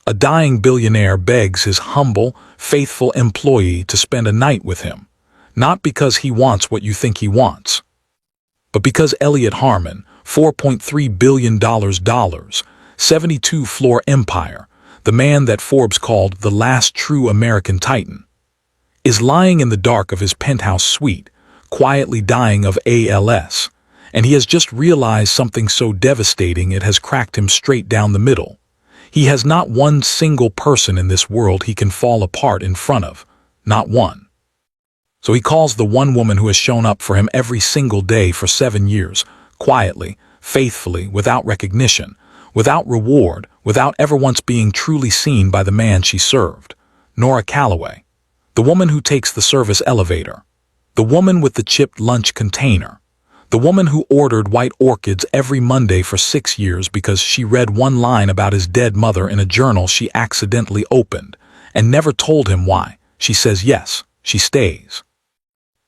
A dying billionaire begs his humble, faithful employee to spend a night with him, not because he wants what you think he wants, but because Elliot Harmon, $4.3 billion, 72-floor empire, the man that Forbes called the last true American titan, is lying in the dark of his penthouse suite, quietly dying of ALS, and he has just realized something so devastating it has cracked him straight down the middle. He has not one single person in this world he can fall apart in front of, not one. So he calls the one woman who has shown up for him every single day for 7 years, quietly, faithfully, without recognition, without reward, without ever once being truly seen by the man she served. Nora Calloway, the woman who takes the service elevator, the woman with the chipped lunch container, the woman who ordered white orchids every Monday for 6 years because she read one line about his dead mother in a journal she accidentally opened and never told him why. She says yes, she stays.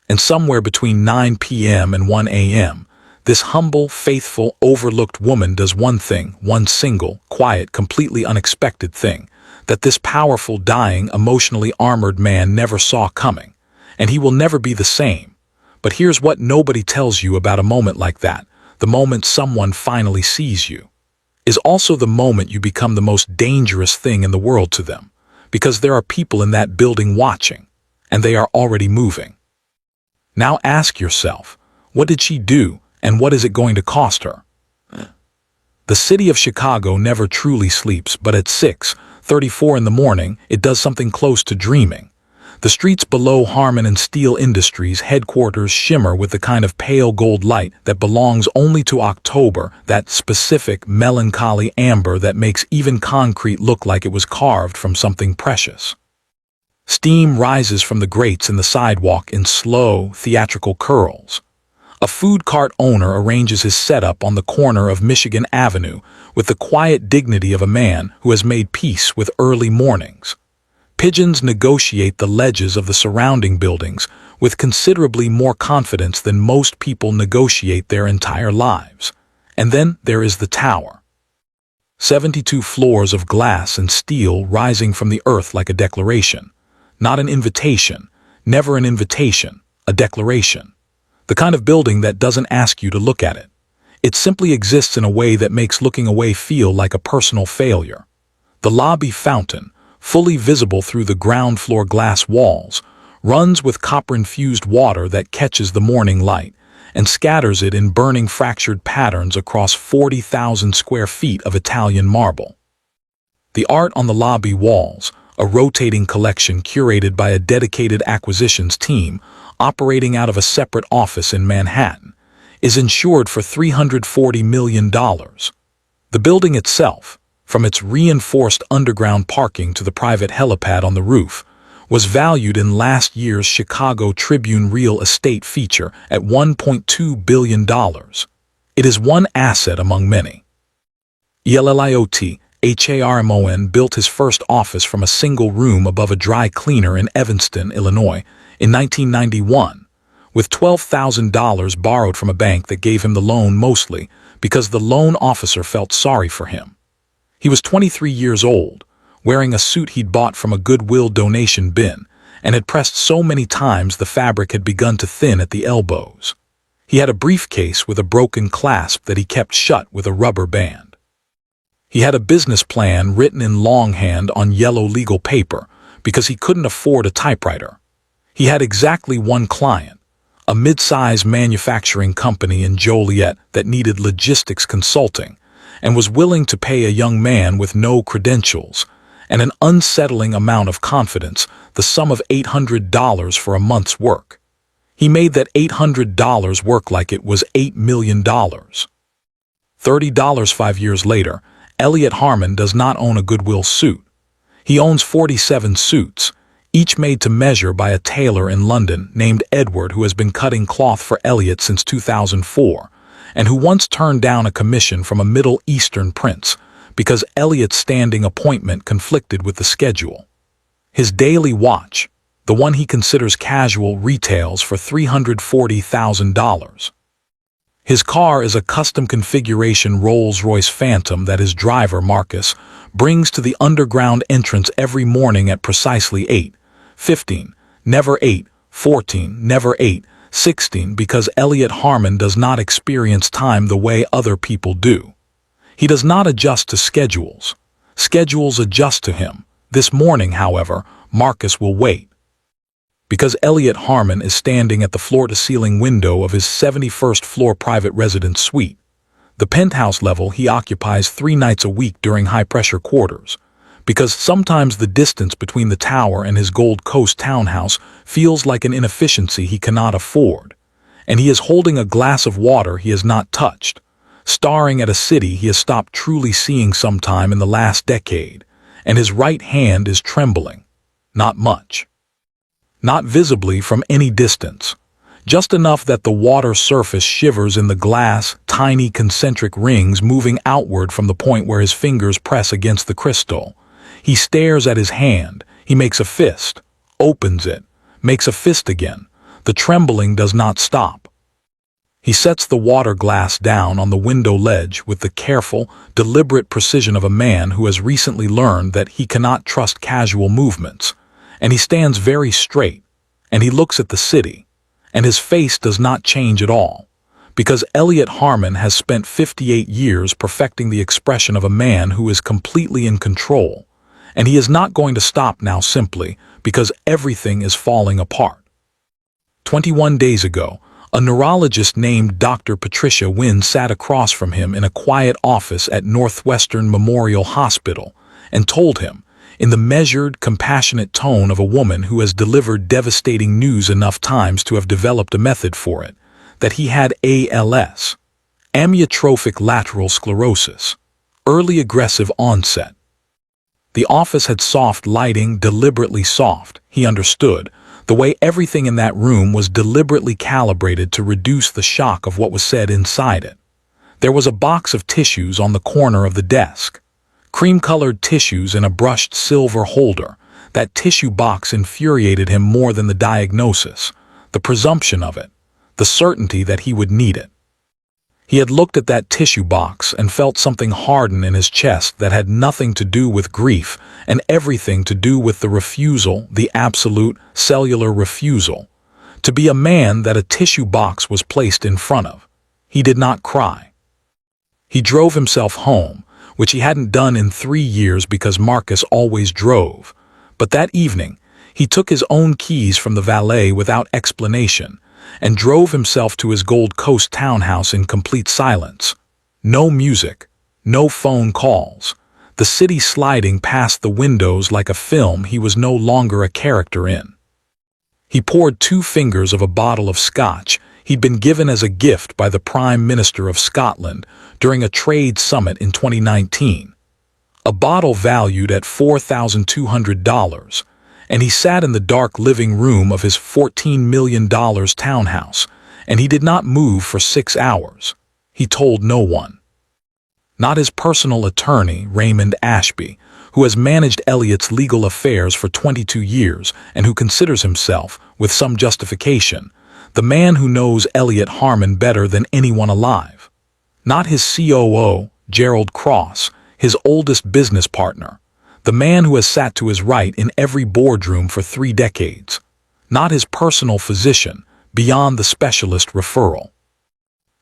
And somewhere between 9 p.m. and 1 a.m., this humble, faithful, overlooked woman does one thing, one single, quiet, completely unexpected thing, that this powerful, dying, emotionally armored man never saw coming, and he will never be the same. But here's what nobody tells you about a moment like that. The moment someone finally sees you is also the moment you become the most dangerous thing in the world to them, because there are people in that building watching, and they are already moving. Now ask yourself, what did she do, and what is it going to cost her? The city of Chicago never truly sleeps, but at 6:34 in the morning, it does something close to dreaming. The streets below Harmon and Steel Industries headquarters shimmer with the kind of pale gold light that belongs only to October, that specific melancholy amber that makes even concrete look like it was carved from something precious. Steam rises from the grates in the sidewalk in slow, theatrical curls. A food cart owner arranges his setup on the corner of Michigan Avenue with the quiet dignity of a man who has made peace with early mornings. Pigeons negotiate the ledges of the surrounding buildings with considerably more confidence than most people negotiate their entire lives. And then there is the tower. 72 floors of glass and steel rising from the earth like a declaration. Not an invitation, never an invitation, a declaration. The kind of building that doesn't ask you to look at it. It simply exists in a way that makes looking away feel like a personal failure. The lobby fountain, fully visible through the ground floor glass walls, runs with copper-infused water that catches the morning light and scatters it in burning fractured patterns across 40,000 square feet of Italian marble. The art on the lobby walls, a rotating collection curated by a dedicated acquisitions team operating out of a separate office in Manhattan, is insured for $340 million. The building itself, from its reinforced underground parking to the private helipad on the roof, was valued in last year's Chicago Tribune real estate feature at $1.2 billion. It is one asset among many. Elliot Harmon built his first office from a single room above a dry cleaner in Evanston, Illinois, in 1991, with $12,000 borrowed from a bank that gave him the loan mostly because the loan officer felt sorry for him. He was 23 years old, wearing a suit he'd bought from a Goodwill donation bin, and had pressed so many times the fabric had begun to thin at the elbows. He had a briefcase with a broken clasp that he kept shut with a rubber band. He had a business plan written in longhand on yellow legal paper because he couldn't afford a typewriter. He had exactly one client, a mid-size manufacturing company in Joliet that needed logistics consulting, and was willing to pay a young man with no credentials and an unsettling amount of confidence the sum of $800 for a month's work. He made that $800 work like it was $8 million. $30 5 years later, Elliot Harmon does not own a Goodwill suit. He owns 47 suits, each made to measure by a tailor in London named Edward, who has been cutting cloth for Elliot since 2004. And who once turned down a commission from a Middle Eastern prince because Elliot's standing appointment conflicted with the schedule. His daily watch, the one he considers casual, retails for $340,000. His car is a custom configuration Rolls-Royce Phantom that his driver, Marcus, brings to the underground entrance every morning at precisely 8:15, never 8:14, never 8:16, because Elliot Harmon does not experience time the way other people do. He does not adjust to schedules. Schedules adjust to him. This morning, however, Marcus will wait. Because Elliot Harmon is standing at the floor-to-ceiling window of his 71st floor private residence suite, the penthouse level he occupies 3 nights a week during high-pressure quarters, because sometimes the distance between the tower and his Gold Coast townhouse feels like an inefficiency he cannot afford, and he is holding a glass of water he has not touched, staring at a city he has stopped truly seeing sometime in the last decade, and his right hand is trembling. Not much. Not visibly from any distance, just enough that the water surface shivers in the glass, tiny concentric rings moving outward from the point where his fingers press against the crystal. He stares at his hand, he makes a fist, opens it, makes a fist again. The trembling does not stop. He sets the water glass down on the window ledge with the careful, deliberate precision of a man who has recently learned that he cannot trust casual movements. And he stands very straight, and he looks at the city, and his face does not change at all, because Elliot Harmon has spent 58 years perfecting the expression of a man who is completely in control, and he is not going to stop now simply because everything is falling apart. 21 days ago, a neurologist named Dr. Patricia Wynn sat across from him in a quiet office at Northwestern Memorial Hospital and told him, in the measured, compassionate tone of a woman who has delivered devastating news enough times to have developed a method for it, that he had ALS, amyotrophic lateral sclerosis, early aggressive onset. The office had soft lighting, deliberately soft, he understood, the way everything in that room was deliberately calibrated to reduce the shock of what was said inside it. There was a box of tissues on the corner of the desk. Cream-colored tissues in a brushed silver holder. That tissue box infuriated him more than the diagnosis, the presumption of it, the certainty that he would need it. He had looked at that tissue box and felt something harden in his chest that had nothing to do with grief and everything to do with the refusal, the absolute, cellular refusal, to be a man that a tissue box was placed in front of. He did not cry. He drove himself home, which he hadn't done in 3 years because Marcus always drove. But that evening, he took his own keys from the valet without explanation and drove himself to his Gold Coast townhouse in complete silence. No music, no phone calls. The city sliding past the windows like a film he was no longer a character in. He poured 2 fingers of a bottle of scotch he'd been given as a gift by the Prime Minister of Scotland during a trade summit in 2019. A bottle valued at $4,200, and he sat in the dark living room of his $14 million townhouse, and he did not move for 6 hours. He told no one. Not his personal attorney, Raymond Ashby, who has managed Elliot's legal affairs for 22 years and who considers himself, with some justification, the man who knows Elliot Harmon better than anyone alive. Not his COO, Gerald Cross, his oldest business partner, the man who has sat to his right in every boardroom for 3 decades. Not his personal physician, beyond the specialist referral.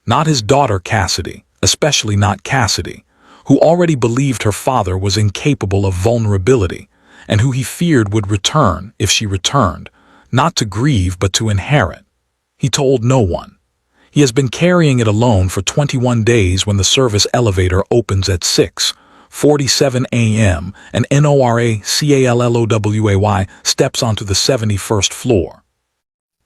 Not his daughter Cassidy, especially not Cassidy, who already believed her father was incapable of vulnerability, and who he feared would return, if she returned, not to grieve but to inherit. He told no one. He has been carrying it alone for 21 days when the service elevator opens at 6:47 a.m. and Nora Calloway steps onto the 71st floor.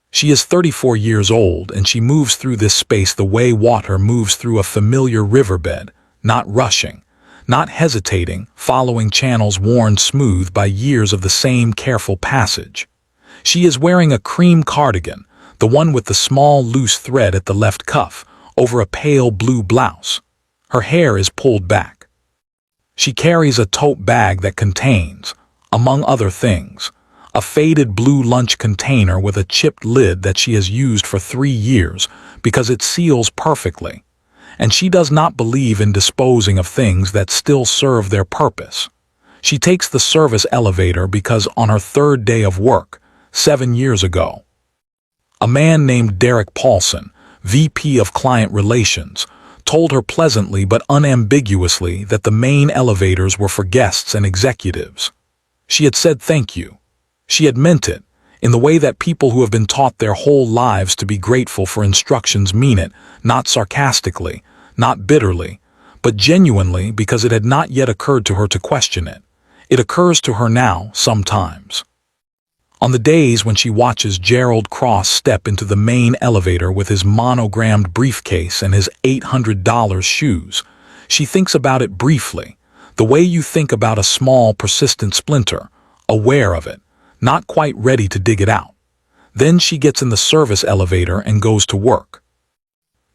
She is 34 years old and she moves through this space the way water moves through a familiar riverbed, not rushing, not hesitating, following channels worn smooth by years of the same careful passage. She is wearing a cream cardigan, the one with the small loose thread at the left cuff, over a pale blue blouse. Her hair is pulled back. She carries a tote bag that contains, among other things, a faded blue lunch container with a chipped lid that she has used for 3 years because it seals perfectly. And she does not believe in disposing of things that still serve their purpose. She takes the service elevator because on her 3rd day of work, 7 years ago, a man named Derek Paulson, VP of Client Relations, told her pleasantly but unambiguously that the main elevators were for guests and executives. She had said thank you. She had meant it, in the way that people who have been taught their whole lives to be grateful for instructions mean it, not sarcastically, not bitterly, but genuinely because it had not yet occurred to her to question it. It occurs to her now, sometimes. On the days when she watches Gerald Cross step into the main elevator with his monogrammed briefcase and his $800 shoes, she thinks about it briefly, the way you think about a small, persistent splinter, aware of it, not quite ready to dig it out. Then she gets in the service elevator and goes to work.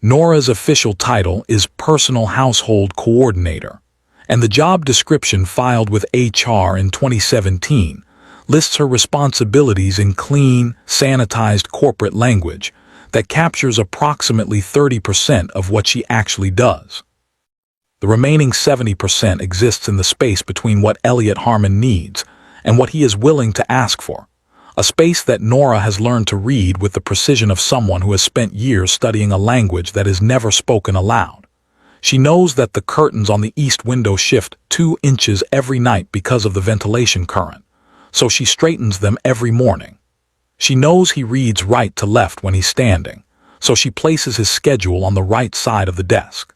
Nora's official title is Personal Household Coordinator, and the job description filed with HR in 2017 lists her responsibilities in clean, sanitized corporate language that captures approximately 30% of what she actually does. The remaining 70% exists in the space between what Elliot Harmon needs and what he is willing to ask for, a space that Nora has learned to read with the precision of someone who has spent years studying a language that is never spoken aloud. She knows that the curtains on the east window shift 2 inches every night because of the ventilation current, so she straightens them every morning. She knows he reads right to left when he's standing, so she places his schedule on the right side of the desk.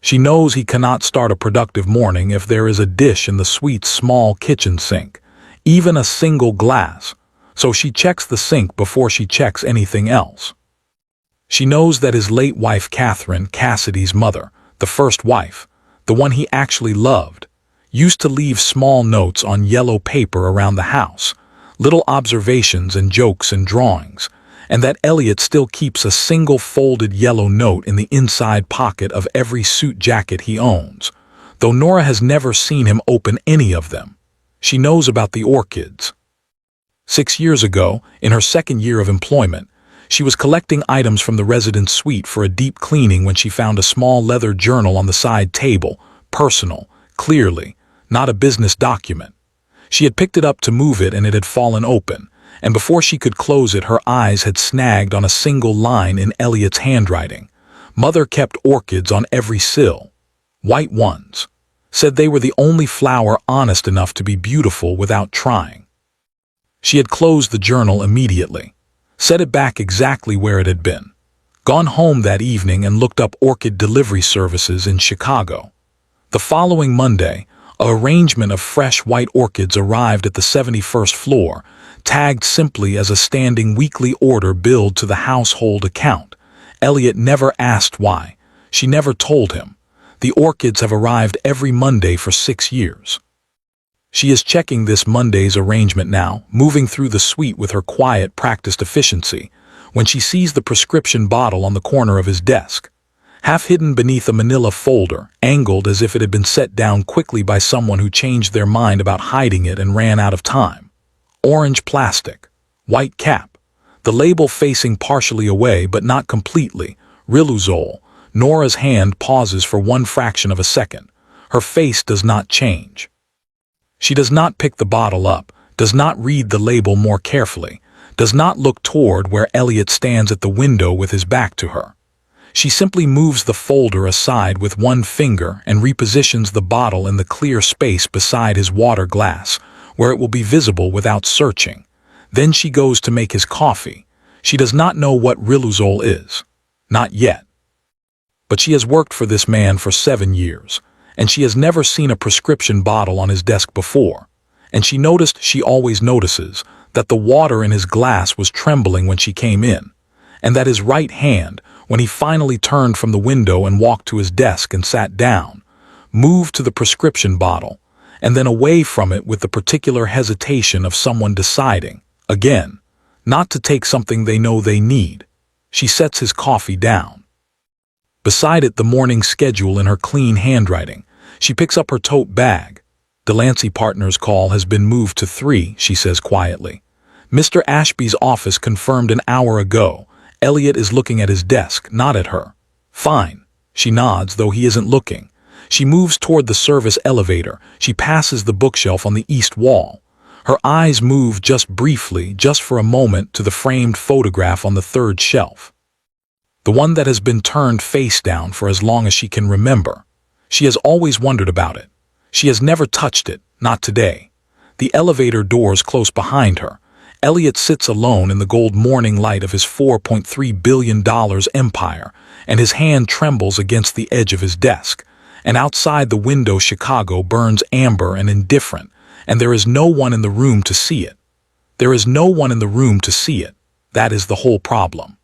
She knows he cannot start a productive morning if there is a dish in the suite's small kitchen sink, even a single glass, so she checks the sink before she checks anything else. She knows that his late wife Catherine, Cassidy's mother, the first wife, the one he actually loved, used to leave small notes on yellow paper around the house, little observations and jokes and drawings, and that Elliot still keeps a single folded yellow note in the inside pocket of every suit jacket he owns, though Nora has never seen him open any of them. She knows about the orchids. 6 years ago, in her 2nd year of employment, she was collecting items from the residence suite for a deep cleaning when she found a small leather journal on the side table, personal, clearly, not a business document. She had picked it up to move it and it had fallen open, and before she could close it her eyes had snagged on a single line in Elliot's handwriting. Mother kept orchids on every sill. White ones. Said they were the only flower honest enough to be beautiful without trying. She had closed the journal immediately, set it back exactly where it had been, gone home that evening and looked up orchid delivery services in Chicago. The following Monday, an arrangement of fresh white orchids arrived at the 71st floor, tagged simply as a standing weekly order billed to the household account. Elliot never asked why. She never told him. The orchids have arrived every Monday for 6 years. She is checking this Monday's arrangement now, moving through the suite with her quiet, practiced efficiency, when she sees the prescription bottle on the corner of his desk, half hidden beneath a manila folder, angled as if it had been set down quickly by someone who changed their mind about hiding it and ran out of time. Orange plastic, white cap, the label facing partially away but not completely, Riluzole. Nora's hand pauses for 1 fraction of a second. Her face does not change. She does not pick the bottle up, does not read the label more carefully, does not look toward where Elliot stands at the window with his back to her. She simply moves the folder aside with 1 finger and repositions the bottle in the clear space beside his water glass, where it will be visible without searching. Then she goes to make his coffee. She does not know what Riluzole is. Not yet. But she has worked for this man for 7 years, and she has never seen a prescription bottle on his desk before, and she noticed she always notices that the water in his glass was trembling when she came in, and that his right hand, when he finally turned from the window and walked to his desk and sat down, moved to the prescription bottle, and then away from it with the particular hesitation of someone deciding, again, not to take something they know they need. She sets his coffee down. Beside it, the morning schedule in her clean handwriting. She picks up her tote bag. Delancey Partners' call has been moved to 3, she says quietly. Mr. Ashby's office confirmed an hour ago. Elliot is looking at his desk, not at her. Fine. She nods, though he isn't looking. She moves toward the service elevator. She passes the bookshelf on the east wall. Her eyes move just briefly, just for a moment, to the framed photograph on the third shelf. The one that has been turned face down for as long as she can remember. She has always wondered about it. She has never touched it, not today. The elevator doors close behind her. Elliot sits alone in the gold morning light of his $4.3 billion empire, and his hand trembles against the edge of his desk. And outside the window, Chicago burns amber and indifferent, and there is no one in the room to see it. There is no one in the room to see it. That is the whole problem.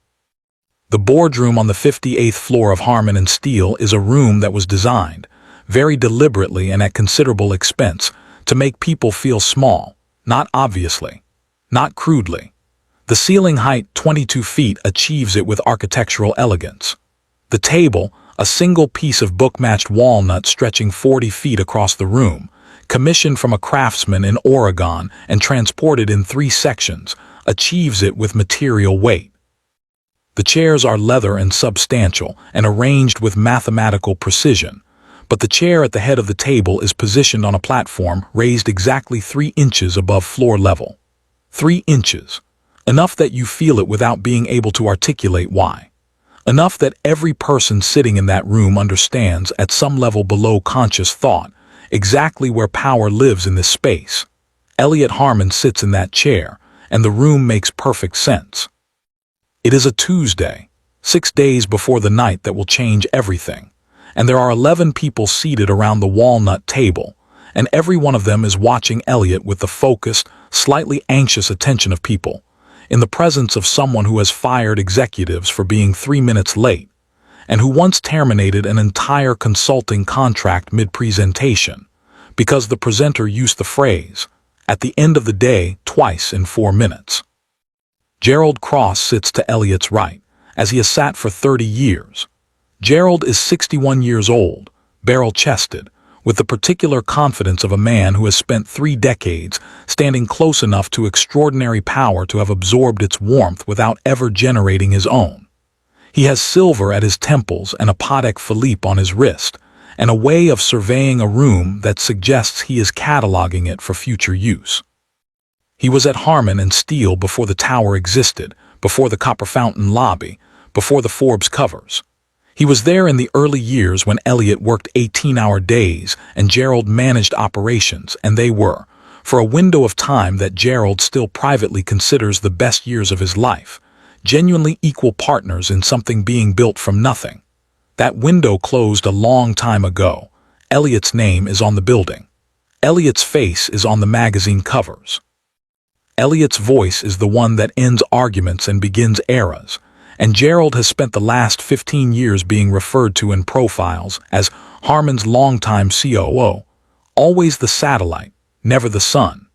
The boardroom on the 58th floor of Harmon and Steele is a room that was designed, very deliberately and at considerable expense, to make people feel small, not obviously, not crudely. The ceiling height, 22 feet, achieves it with architectural elegance. The table, a single piece of book-matched walnut stretching 40 feet across the room, commissioned from a craftsman in Oregon and transported in 3 sections, achieves it with material weight. The chairs are leather and substantial and arranged with mathematical precision, but the chair at the head of the table is positioned on a platform raised exactly 3 inches above floor level. 3 inches. Enough that you feel it without being able to articulate why. Enough that every person sitting in that room understands at some level below conscious thought exactly where power lives in this space. Elliot Harmon sits in that chair, and the room makes perfect sense. It is a Tuesday, 6 days before the night that will change everything, and there are 11 people seated around the walnut table, and every one of them is watching Elliot with the focused, slightly anxious attention of people, in the presence of someone who has fired executives for being 3 minutes late, and who once terminated an entire consulting contract mid-presentation, because the presenter used the phrase, "at the end of the day," twice in 4 minutes. Gerald Cross sits to Elliot's right, as he has sat for 30 years. Gerald is 61 years old, barrel-chested, with the particular confidence of a man who has spent 3 decades standing close enough to extraordinary power to have absorbed its warmth without ever generating his own. He has silver at his temples and a Patek Philippe on his wrist, and a way of surveying a room that suggests he is cataloging it for future use. He was at Harmon and Steele before the tower existed, before the Copper Fountain lobby, before the Forbes covers. He was there in the early years when Elliot worked 18-hour days and Gerald managed operations, and they were, for a window of time that Gerald still privately considers the best years of his life, genuinely equal partners in something being built from nothing. That window closed a long time ago. Elliot's name is on the building. Elliot's face is on the magazine covers. Elliot's voice is the one that ends arguments and begins eras, and Gerald has spent the last 15 years being referred to in profiles as Harmon's longtime COO, always the satellite, never the sun.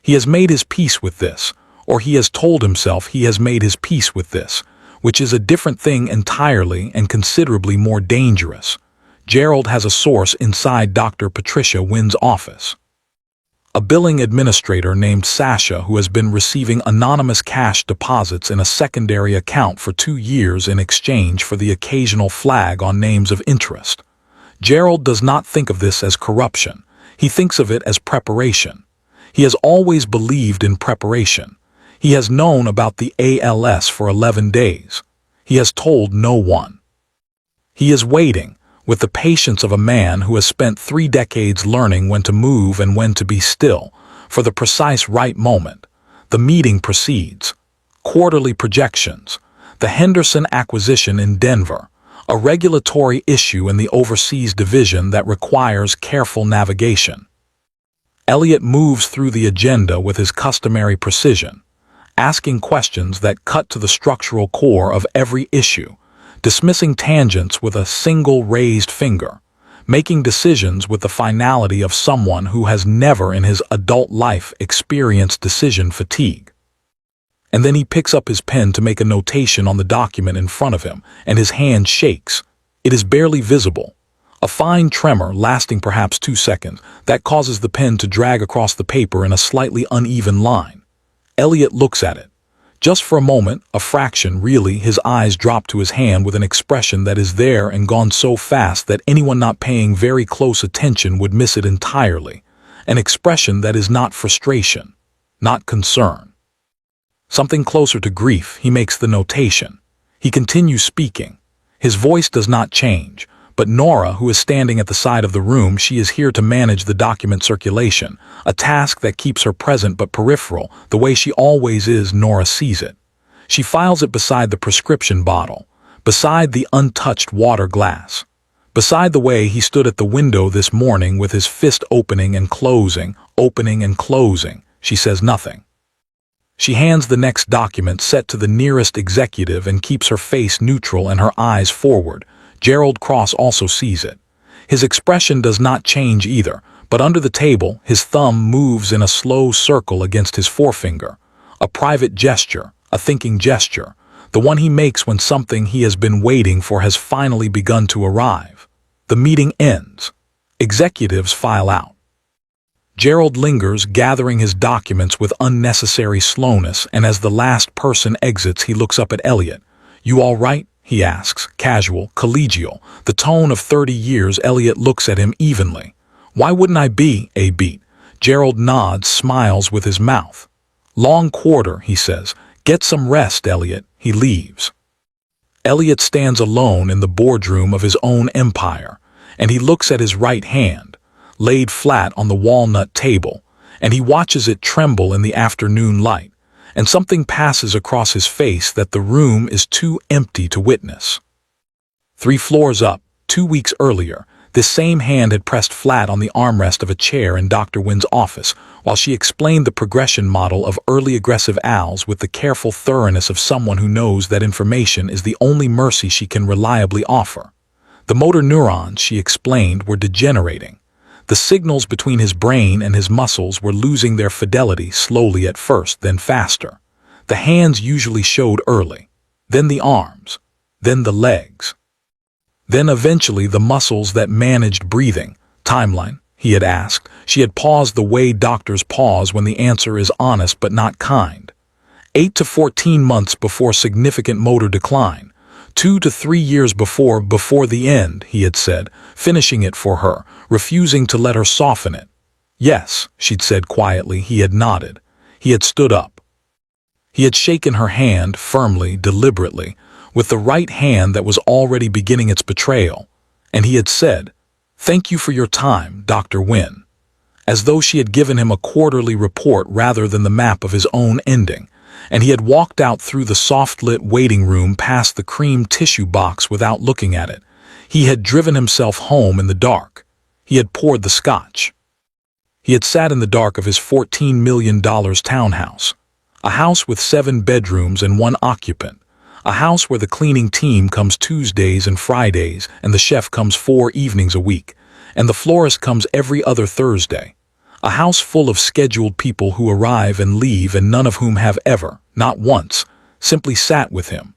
He has made his peace with this, or he has told himself he has made his peace with this, which is a different thing entirely and considerably more dangerous. Gerald has a source inside Dr. Patricia Wynn's office. A billing administrator named Sasha who has been receiving anonymous cash deposits in a secondary account for 2 years in exchange for the occasional flag on names of interest. Gerald does not think of this as corruption. He thinks of it as preparation. He has always believed in preparation. He has known about the ALS for 11 days. He has told no one. He is waiting, with the patience of a man who has spent 3 decades learning when to move and when to be still, for the precise right moment. The meeting proceeds. Quarterly projections. The Henderson acquisition in Denver. A regulatory issue in the overseas division that requires careful navigation. Elliot moves through the agenda with his customary precision, asking questions that cut to the structural core of every issue, dismissing tangents with a single raised finger, making decisions with the finality of someone who has never in his adult life experienced decision fatigue. And then he picks up his pen to make a notation on the document in front of him, and his hand shakes. It is barely visible. A fine tremor lasting perhaps 2 seconds that causes the pen to drag across the paper in a slightly uneven line. Elliot looks at it. Just for a moment, a fraction, really, his eyes drop to his hand with an expression that is there and gone so fast that anyone not paying very close attention would miss it entirely. An expression that is not frustration, not concern. Something closer to grief, he makes the notation. He continues speaking. His voice does not change, but Nora, who is standing at the side of the room, she is here to manage the document circulation, a task that keeps her present but peripheral, the way she always is. Nora sees it. She files it beside the prescription bottle, beside the untouched water glass, beside the way he stood at the window this morning with his fist opening and closing, opening and closing. She says nothing. She hands the next document set to the nearest executive and keeps her face neutral and her eyes forward. Gerald Cross also sees it. His expression does not change either, but under the table, his thumb moves in a slow circle against his forefinger. A private gesture, a thinking gesture, the one he makes when something he has been waiting for has finally begun to arrive. The meeting ends. Executives file out. Gerald lingers, gathering his documents with unnecessary slowness, and as the last person exits, he looks up at Elliot. "You all right?" he asks, casual, collegial, the tone of 30 years. Elliot looks at him evenly. "Why wouldn't I be, a beat?" Gerald nods, smiles with his mouth. "Long quarter," he says. "Get some rest, Elliot." He leaves. Elliot stands alone in the boardroom of his own empire, and he looks at his right hand, laid flat on the walnut table, and he watches it tremble in the afternoon light. And something passes across his face that the room is too empty to witness. 3 floors up, 2 weeks earlier, this same hand had pressed flat on the armrest of a chair in Dr. Wynn's office while she explained the progression model of early aggressive owls with the careful thoroughness of someone who knows that information is the only mercy she can reliably offer. The motor neurons, she explained, were degenerating. The signals between his brain and his muscles were losing their fidelity, slowly at first, then faster. The hands usually showed early, then the arms, then the legs. Then eventually the muscles that managed breathing. "Timeline?" he had asked. She had paused the way doctors pause when the answer is honest but not kind. 8 to 14 months before significant motor decline. 2 to 3 years before the end, he had said, finishing it for her, refusing to let her soften it. "Yes," she'd said quietly. He had nodded. He had stood up. He had shaken her hand firmly, deliberately, with the right hand that was already beginning its betrayal, and he had said, "Thank you for your time, Dr. Wynn," as though she had given him a quarterly report rather than the map of his own ending. And he had walked out through the soft-lit waiting room past the cream tissue box without looking at it. He had driven himself home in the dark. He had poured the scotch. He had sat in the dark of his $14 million townhouse, a house with 7 bedrooms and 1 occupant, a house where the cleaning team comes Tuesdays and Fridays and the chef comes 4 evenings a week, and the florist comes every other Thursday. A house full of scheduled people who arrive and leave and none of whom have ever, not once, simply sat with him.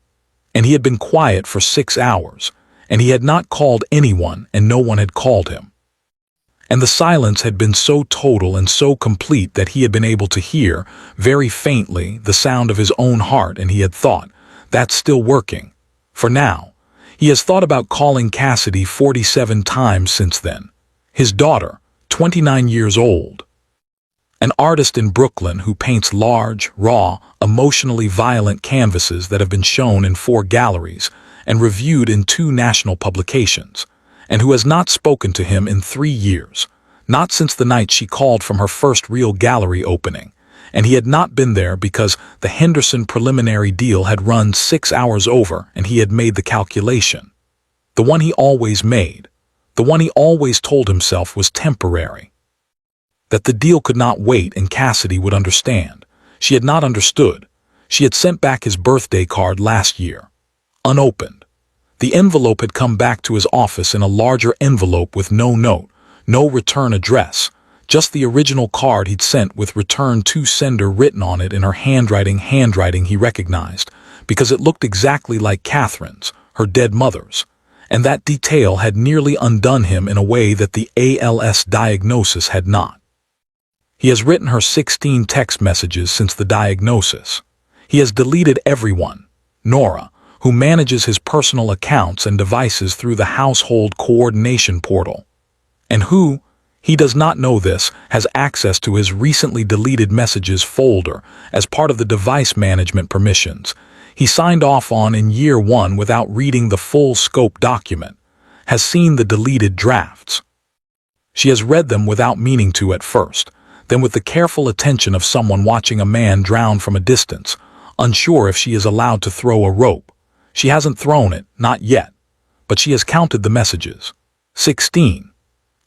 And he had been quiet for 6 hours, and he had not called anyone and no one had called him. And the silence had been so total and so complete that he had been able to hear, very faintly, the sound of his own heart, and he had thought, "That's still working." For now, he has thought about calling Cassidy 47 times since then. His daughter, 29 years old. An artist in Brooklyn who paints large, raw, emotionally violent canvases that have been shown in 4 galleries and reviewed in 2 national publications, and who has not spoken to him in 3 years, not since the night she called from her first real gallery opening, and he had not been there because the Henderson preliminary deal had run 6 hours over and he had made the calculation. The one he always made. The one he always told himself was temporary. That the deal could not wait and Cassidy would understand. She had not understood. She had sent back his birthday card last year, unopened. The envelope had come back to his office in a larger envelope with no note, no return address, just the original card he'd sent with return to sender written on it in her handwriting he recognized, because it looked exactly like Catherine's, her dead mother's. and that detail had nearly undone him in a way that the ALS diagnosis had not. He has written her 16 text messages since the diagnosis. He has deleted everyone, Nora, who manages his personal accounts and devices through the household coordination portal, and who, he does not know this, has access to his recently deleted messages folder as part of the device management permissions he signed off on in year one without reading the full scope document, has seen the deleted drafts. She has read them without meaning to at first, then with the careful attention of someone watching a man drown from a distance, unsure if she is allowed to throw a rope. She hasn't thrown it, not yet, but she has counted the messages. 16.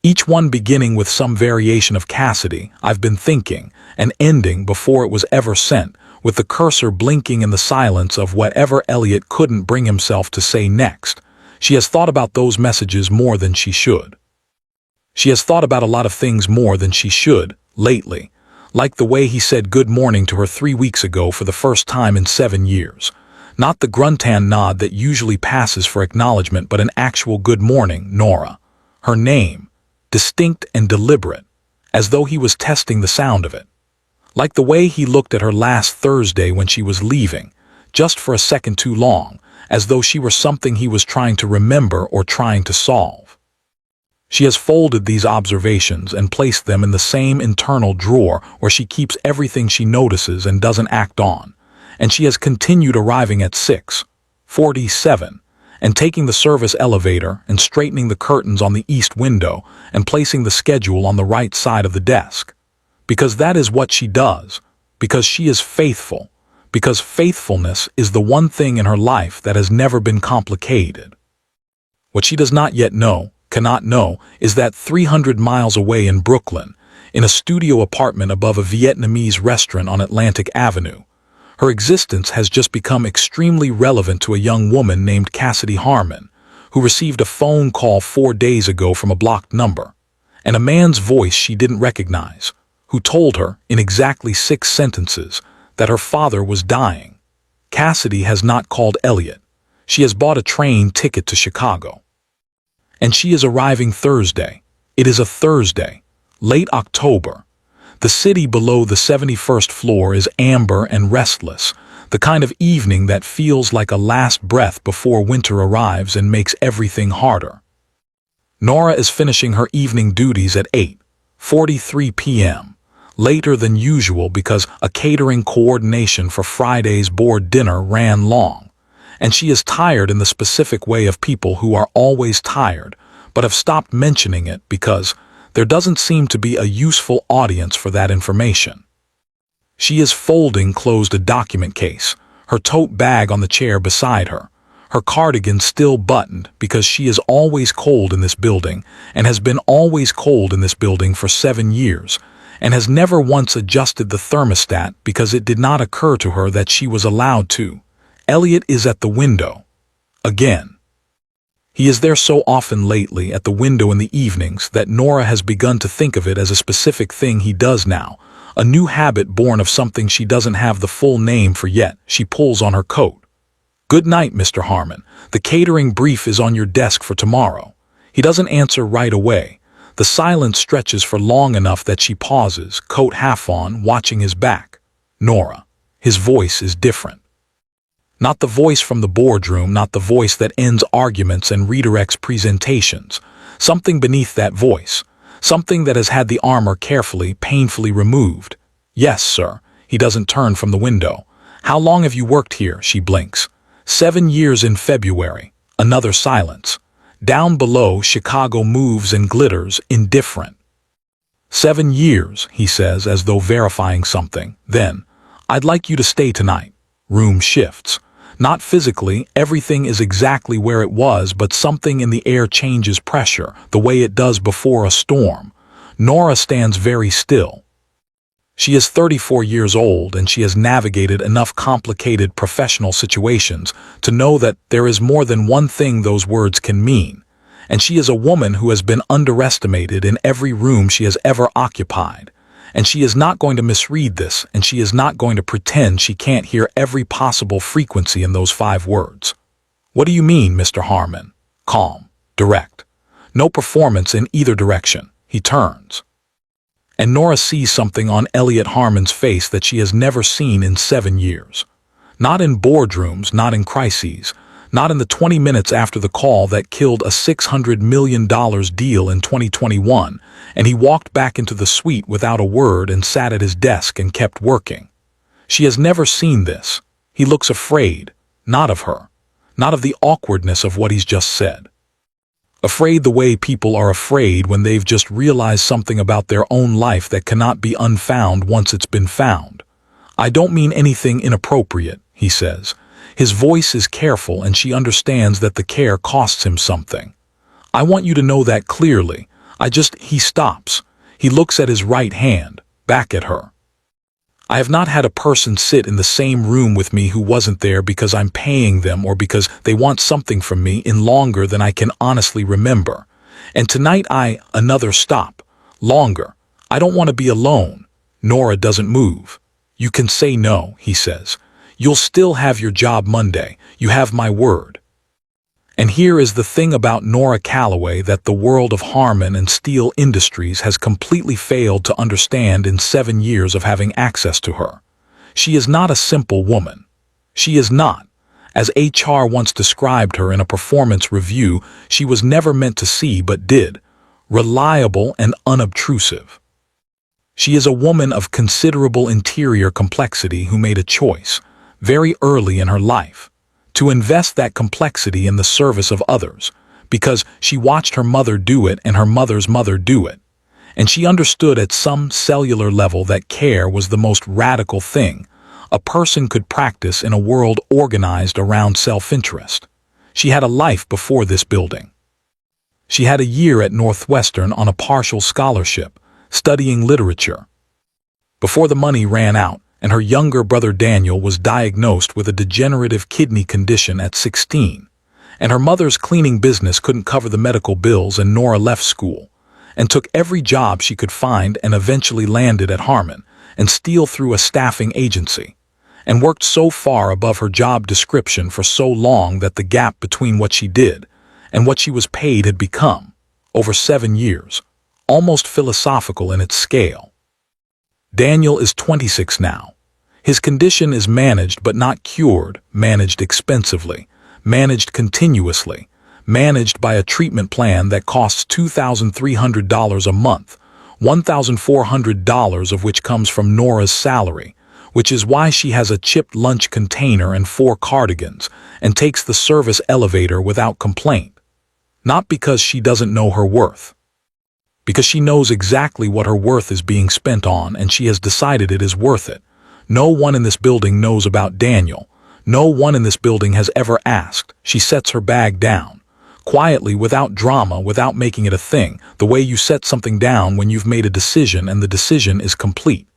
Each one beginning with some variation of Cassidy, I've been thinking, and ending before it was ever sent, with the cursor blinking in the silence of whatever Elliot couldn't bring himself to say next. She has thought about those messages more than she should. She has thought about a lot of things more than she should, lately, like the way he said good morning to her 3 weeks ago for the first time in 7 years. Not the gruntan nod that usually passes for acknowledgement, but an actual good morning, Nora. Her name, distinct and deliberate, as though he was testing the sound of it. Like the way he looked at her last Thursday when she was leaving, just for a second too long, as though she were something he was trying to remember or trying to solve. She has folded these observations and placed them in the same internal drawer where she keeps everything she notices and doesn't act on, and she has continued arriving at 6:47 and taking the service elevator and straightening the curtains on the east window and placing the schedule on the right side of the desk. Because that is what she does, because she is faithful, because faithfulness is the one thing in her life that has never been complicated. What she does not yet know, cannot know, is that 300 miles away in Brooklyn, in a studio apartment above a Vietnamese restaurant on Atlantic Avenue, her existence has just become extremely relevant to a young woman named Cassidy Harmon, who received a phone call 4 days ago from a blocked number, and a man's voice she didn't recognize, who told her, in exactly 6 sentences, that her father was dying. Cassidy has not called Elliot. She has bought a train ticket to Chicago. And she is arriving Thursday. It is a Thursday, late October. The city below the 71st floor is amber and restless, the kind of evening that feels like a last breath before winter arrives and makes everything harder. Nora is finishing her evening duties at 8:43 p.m., later than usual because a catering coordination for Friday's board dinner ran long, and she is tired in the specific way of people who are always tired, but have stopped mentioning it because there doesn't seem to be a useful audience for that information. She is folding closed a document case, her tote bag on the chair beside her, her cardigan still buttoned because she is always cold in this building and has been always cold in this building for 7 years, and has never once adjusted the thermostat because it did not occur to her that she was allowed to. Elliot is at the window. Again. He is there so often lately at the window in the evenings that Nora has begun to think of it as a specific thing he does now, a new habit born of something she doesn't have the full name for yet. She pulls on her coat. "Good night, Mr. Harmon. The catering brief is on your desk for tomorrow." He doesn't answer right away. The silence stretches for long enough that she pauses, coat half on, watching his back. Nora. His voice is different. Not the voice from the boardroom, not the voice that ends arguments and redirects presentations. Something beneath that voice. Something that has had the armor carefully, painfully removed. "Yes, sir." He doesn't turn from the window. "How long have you worked here?" She blinks. 7 years in February. Another silence. Down below, Chicago moves and glitters, indifferent. 7 years, he says, as though verifying something. Then, "I'd like you to stay tonight." Room shifts. Not physically, everything is exactly where it was, but something in the air changes pressure, the way it does before a storm. Nora stands very still. She is 34 years old, and she has navigated enough complicated professional situations to know that there is more than one thing those words can mean, and she is a woman who has been underestimated in every room she has ever occupied. And she is not going to misread this, and she is not going to pretend she can't hear every possible frequency in those 5 words. "What do you mean, Mr. Harmon?" calm, direct. No performance in either direction. He turns. And Nora sees something on Elliot Harmon's face that she has never seen in 7 years. Not in boardrooms, not in crises, not in the 20 minutes after the call that killed a $600 million deal in 2021, and he walked back into the suite without a word and sat at his desk and kept working. She has never seen this. He looks afraid, not of her, not of the awkwardness of what he's just said. Afraid the way people are afraid when they've just realized something about their own life that cannot be unfound once it's been found. I don't mean anything inappropriate, he says. His voice is careful and she understands that the care costs him something. I want you to know that clearly. He stops. He looks at his right hand, back at her. I have not had a person sit in the same room with me who wasn't there because I'm paying them or because they want something from me in longer than I can honestly remember. And tonight another stop. Longer. I don't want to be alone. Nora doesn't move. You can say no, he says. You'll still have your job Monday. You have my word. And here is the thing about Nora Calloway that the world of Harmon and steel industries has completely failed to understand in 7 years of having access to her. She is not a simple woman. She is not. As HR once described her in a performance review, she was never meant to see but did. Reliable and unobtrusive. She is a woman of considerable interior complexity who made a choice, very early in her life, to invest that complexity in the service of others, because she watched her mother do it and her mother's mother do it. And she understood at some cellular level that care was the most radical thing a person could practice in a world organized around self-interest. She had a life before this building. She had a year at Northwestern on a partial scholarship, studying literature. Before the money ran out, and her younger brother Daniel was diagnosed with a degenerative kidney condition at 16, and her mother's cleaning business couldn't cover the medical bills, and Nora left school and took every job she could find and eventually landed at Harmon and Steel through a staffing agency, and worked so far above her job description for so long that the gap between what she did and what she was paid had become, over 7 years, almost philosophical in its scale. Daniel is 26 now. His condition is managed but not cured, managed expensively, managed continuously, managed by a treatment plan that costs $2,300 a month, $1,400 of which comes from Nora's salary, which is why she has a chipped lunch container and 4 cardigans and takes the service elevator without complaint. Not because she doesn't know her worth. Because she knows exactly what her worth is being spent on, and she has decided it is worth it. No one in this building knows about Daniel. No one in this building has ever asked. She sets her bag down. Quietly, without drama, without making it a thing, the way you set something down when you've made a decision and the decision is complete.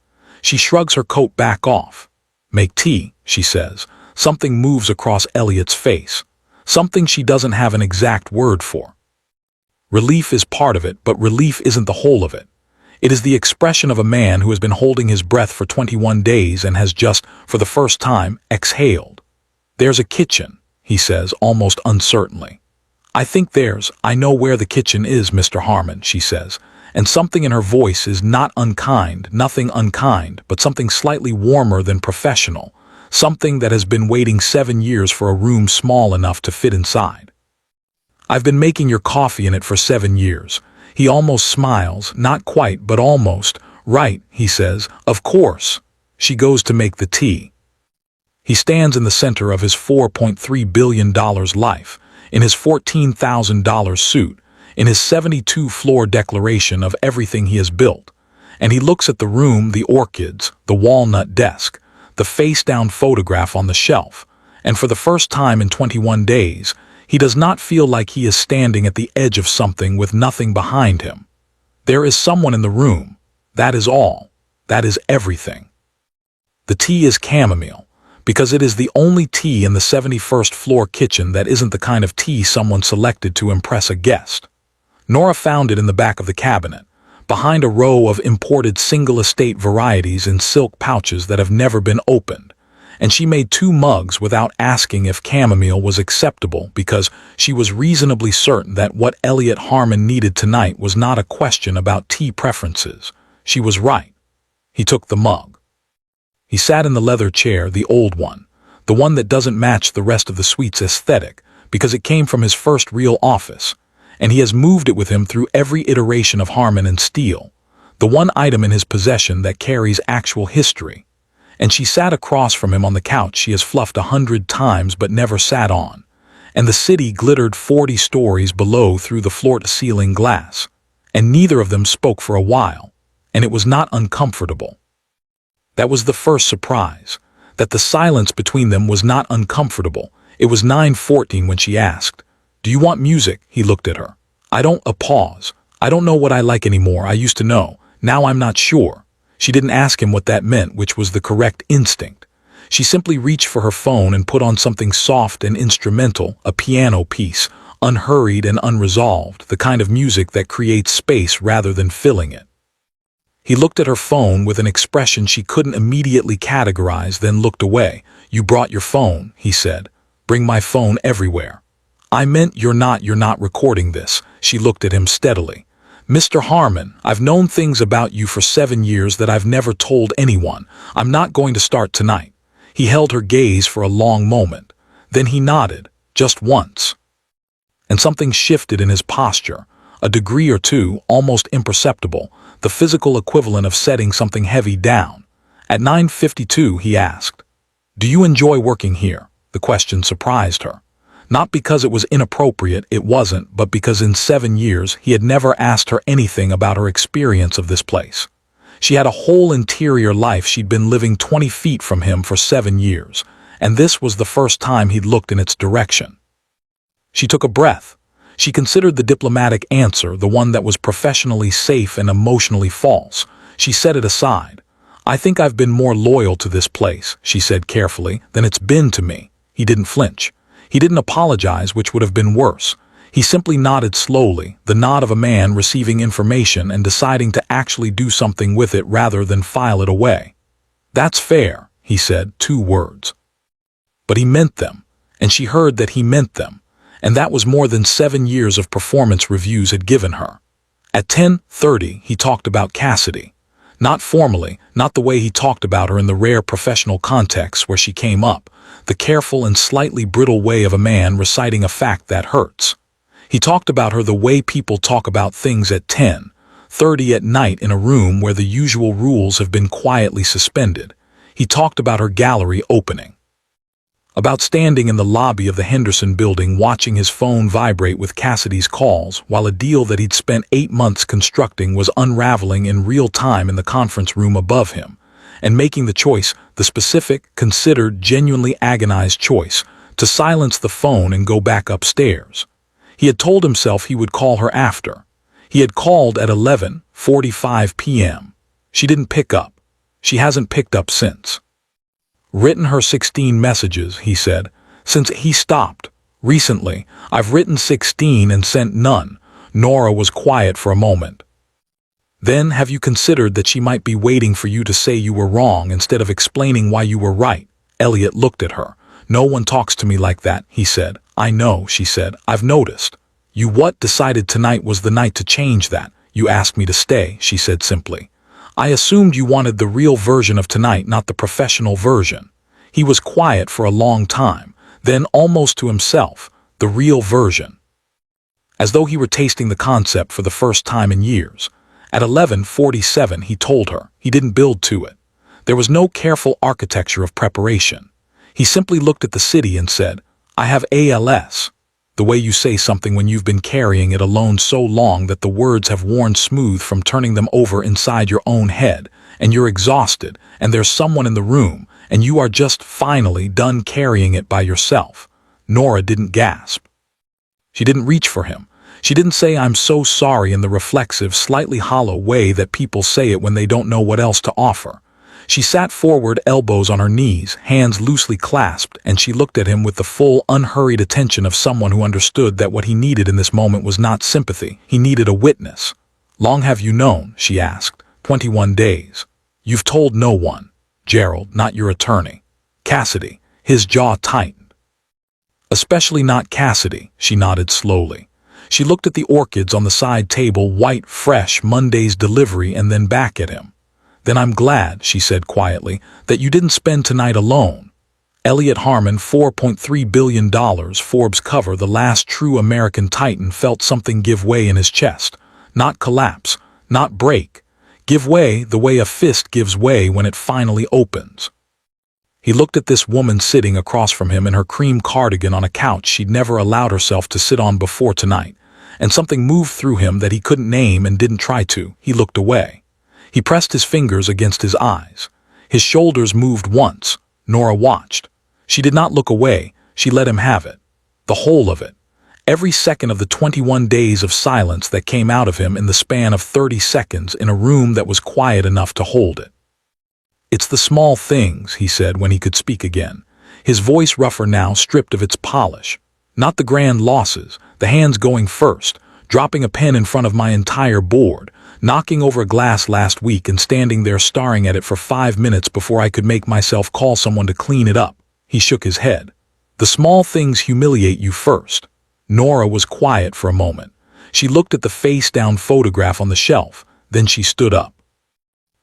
She shrugs her coat back off. Make tea, she says. Something moves across Elliot's face. Something she doesn't have an exact word for. Relief is part of it, but relief isn't the whole of it. It is the expression of a man who has been holding his breath for 21 days and has just, for the first time, exhaled. There's a kitchen, he says, almost uncertainly. I know where the kitchen is, Mr. Harmon, she says, and something in her voice is not unkind, nothing unkind, but something slightly warmer than professional, something that has been waiting 7 years for a room small enough to fit inside. I've been making your coffee in it for 7 years. He almost smiles, not quite, but almost. Right, he says, of course. She goes to make the tea. He stands in the center of his $4.3 billion life, in his $14,000 suit, in his 72-floor declaration of everything he has built, and he looks at the room, the orchids, the walnut desk, the face-down photograph on the shelf, and for the first time in 21 days, he does not feel like he is standing at the edge of something with nothing behind him. There is someone in the room. That is all. That is everything. The tea is chamomile, because it is the only tea in the 71st floor kitchen that isn't the kind of tea someone selected to impress a guest. Nora found it in the back of the cabinet, behind a row of imported single-estate varieties in silk pouches that have never been opened, and she made 2 mugs without asking if chamomile was acceptable because she was reasonably certain that what Elliot Harmon needed tonight was not a question about tea preferences. She was right. He took the mug. He sat in the leather chair, the old one, the one that doesn't match the rest of the suite's aesthetic because it came from his first real office, and he has moved it with him through every iteration of Harmon and Steele, the one item in his possession that carries actual history. And she sat across from him on the couch she has fluffed 100 times but never sat on, and the city glittered 40 stories below through the floor-to-ceiling glass, and neither of them spoke for a while, and it was not uncomfortable. That was the first surprise, that the silence between them was not uncomfortable. It was 9:14 when she asked, "Do you want music?" He looked at her. "I don't." A pause. "I don't know what I like anymore. I used to know. Now I'm not sure." She didn't ask him what that meant, which was the correct instinct. She simply reached for her phone and put on something soft and instrumental, a piano piece, unhurried and unresolved, the kind of music that creates space rather than filling it. He looked at her phone with an expression she couldn't immediately categorize, then looked away. "You brought your phone," he said. "Bring my phone everywhere." "I meant you're not recording this." She looked at him steadily. "Mr. Harmon, I've known things about you for 7 years that I've never told anyone. I'm not going to start tonight." He held her gaze for a long moment. Then he nodded, just once. And something shifted in his posture, a degree or two, almost imperceptible, the physical equivalent of setting something heavy down. At 9:52 he asked, "Do you enjoy working here?" The question surprised her. Not because it was inappropriate, it wasn't, but because in 7 years he had never asked her anything about her experience of this place. She had a whole interior life she'd been living 20 feet from him for 7 years, and this was the first time he'd looked in its direction. She took a breath. She considered the diplomatic answer, the one that was professionally safe and emotionally false. She set it aside. "I think I've been more loyal to this place," she said carefully, "than it's been to me." He didn't flinch. He didn't apologize, which would have been worse. He simply nodded slowly, the nod of a man receiving information and deciding to actually do something with it rather than file it away. "That's fair," he said, 2 words. But he meant them, and she heard that he meant them, and that was more than 7 years of performance reviews had given her. At 10:30, he talked about Cassidy. Not formally, not the way he talked about her in the rare professional context where she came up, the careful and slightly brittle way of a man reciting a fact that hurts. He talked about her the way people talk about things at 10:30 at night in a room where the usual rules have been quietly suspended. He talked about her gallery opening. About standing in the lobby of the Henderson building watching his phone vibrate with Cassidy's calls while a deal that he'd spent 8 months constructing was unraveling in real time in the conference room above him, and making the choice, the specific, considered, genuinely agonized choice, to silence the phone and go back upstairs. He had told himself he would call her after. He had called at 11:45 p.m. She didn't pick up. She hasn't picked up since. "Written her 16 messages," he said, "since he stopped. Recently, I've written 16 and sent none." Nora was quiet for a moment. "Then have you considered that she might be waiting for you to say you were wrong instead of explaining why you were right?" Elliot looked at her. "No one talks to me like that," he said. "I know," she said. "I've noticed." "You what? Decided tonight was the night to change that. You asked me to stay," she said simply. "I assumed you wanted the real version of tonight, not the professional version." He was quiet for a long time, then almost to himself, the real version. As though he were tasting the concept for the first time in years. At 11:47 he told her. He didn't build to it. There was no careful architecture of preparation. He simply looked at the city and said, "I have ALS." The way you say something when you've been carrying it alone so long that the words have worn smooth from turning them over inside your own head, and you're exhausted, and there's someone in the room, and you are just finally done carrying it by yourself. Nora didn't gasp. She didn't reach for him. She didn't say, "I'm so sorry," in the reflexive, slightly hollow way that people say it when they don't know what else to offer. She sat forward, elbows on her knees, hands loosely clasped, and she looked at him with the full, unhurried attention of someone who understood that what he needed in this moment was not sympathy. He needed a witness. "Long have you known?" she asked. 21 days. "You've told no one." "Gerald, not your attorney." Cassidy. His jaw tightened. Especially not Cassidy, she nodded slowly. She looked at the orchids on the side table, white, fresh, Monday's delivery, and then back at him. Then I'm glad, she said quietly, that you didn't spend tonight alone. Elliot Harmon, $4.3 billion, Forbes cover, the last true American titan, felt something give way in his chest. Not collapse, not break. Give way the way a fist gives way when it finally opens. He looked at this woman sitting across from him in her cream cardigan on a couch she'd never allowed herself to sit on before tonight, and something moved through him that he couldn't name and didn't try to. He looked away. He pressed his fingers against his eyes. His shoulders moved once. Nora watched. She did not look away. She let him have it. The whole of it. Every second of the 21 days of silence that came out of him in the span of 30 seconds in a room that was quiet enough to hold it. It's the small things, he said when he could speak again, his voice rougher now, stripped of its polish. Not the grand losses, the hands going first, dropping a pen in front of my entire board, knocking over a glass last week and standing there staring at it for 5 minutes before I could make myself call someone to clean it up. He shook his head. The small things humiliate you first. Nora was quiet for a moment. She looked at the face-down photograph on the shelf, then she stood up.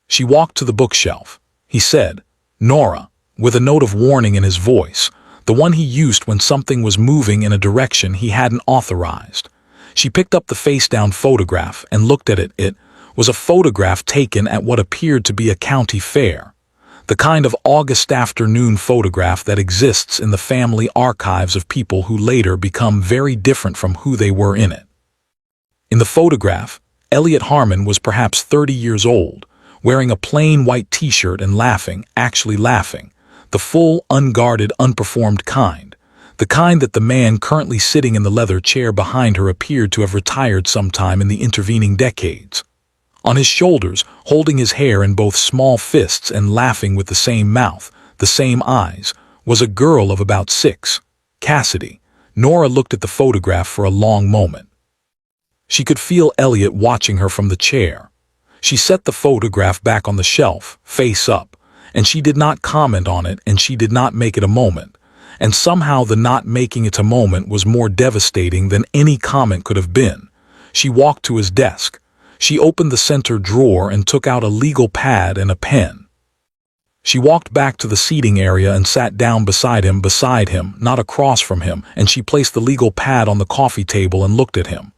She walked to the bookshelf. He said, "Nora," with a note of warning in his voice, the one he used when something was moving in a direction he hadn't authorized. She picked up the face-down photograph and looked at it. It was a photograph taken at what appeared to be a county fair. The kind of August afternoon photograph that exists in the family archives of people who later become very different from who they were in it. In the photograph, Elliot Harmon was perhaps 30 years old, wearing a plain white t-shirt and laughing, actually laughing, the full, unguarded, unperformed kind, the kind that the man currently sitting in the leather chair behind her appeared to have retired sometime in the intervening decades. On his shoulders, holding his hair in both small fists and laughing with the same mouth, the same eyes, was a girl of about 6, Cassidy. Nora looked at the photograph for a long moment. She could feel Elliot watching her from the chair. She set the photograph back on the shelf, face up, and she did not comment on it, and she did not make it a moment. And somehow the not making it a moment was more devastating than any comment could have been. She walked to his desk. She opened the center drawer and took out a legal pad and a pen. She walked back to the seating area and sat down beside him, not across from him, and she placed the legal pad on the coffee table and looked at him.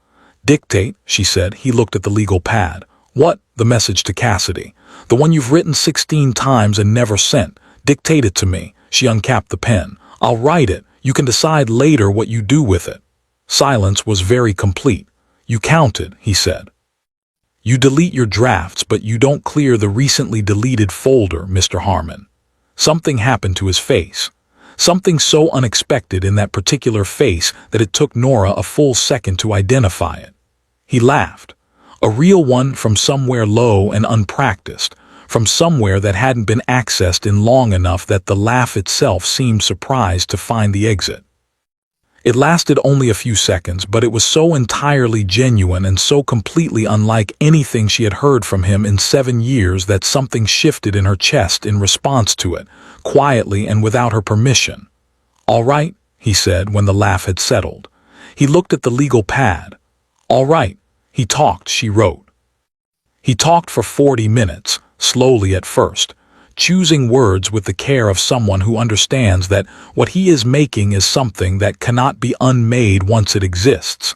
"Dictate," she said. He looked at the legal pad. "What?" "The message to Cassidy. The one you've written 16 times and never sent. Dictate it to me." She uncapped the pen. "I'll write it. You can decide later what you do with it." Silence was very complete. "You counted," he said. "You delete your drafts, but you don't clear the recently deleted folder, Mr. Harmon." Something happened to his face. Something so unexpected in that particular face that it took Nora a full second to identify it. He laughed. A real one from somewhere low and unpracticed, from somewhere that hadn't been accessed in long enough that the laugh itself seemed surprised to find the exit. It lasted only a few seconds, but it was so entirely genuine and so completely unlike anything she had heard from him in 7 years that something shifted in her chest in response to it, quietly and without her permission. "All right," he said when the laugh had settled. He looked at the legal pad. "All right." He talked, she wrote. He talked for 40 minutes, slowly at first, choosing words with the care of someone who understands that what he is making is something that cannot be unmade once it exists.